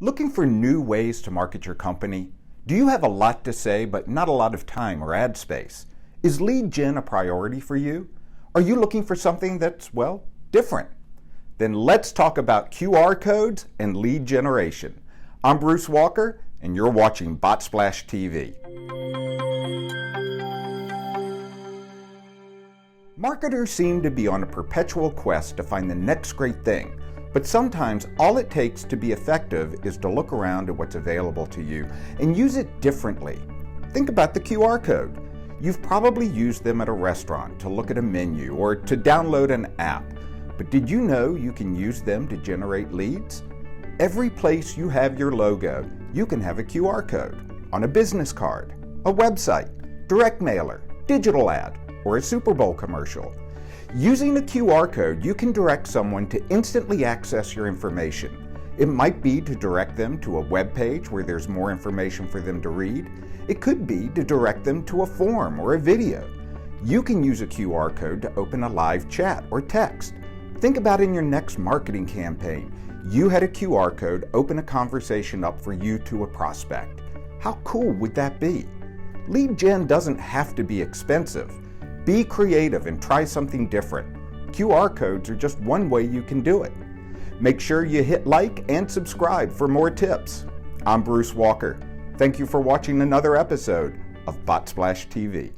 Looking for new ways to market your company? Do you have a lot to say but not a lot of time or ad space? Is lead gen a priority for you? Are you looking for something that's, well, different? Then let's talk about QR codes and lead generation. I'm Bruce Walker, and you're watching BotSplash TV. Marketers seem to be on a perpetual quest to find the next great thing. But sometimes all it takes to be effective is to look around at what's available to you and use it differently. Think about the QR code. You've probably used them at a restaurant to look at a menu or to download an app. But did you know you can use them to generate leads? Every place you have your logo, you can have a QR code on a business card, a website, direct mailer, digital ad, or a Super Bowl commercial. Using a QR code, you can direct someone to instantly access your information. It might be to direct them to a web page where there's more information for them to read. It could be to direct them to a form or a video. You can use a QR code to open a live chat or text. Think about in your next marketing campaign. You had a QR code open a conversation up for you to a prospect. How cool would that be? Lead gen doesn't have to be expensive. Be creative and try something different. QR codes are just one way you can do it. Make sure you hit like and subscribe for more tips. I'm Bruce Walker. Thank you for watching another episode of BotSplash TV.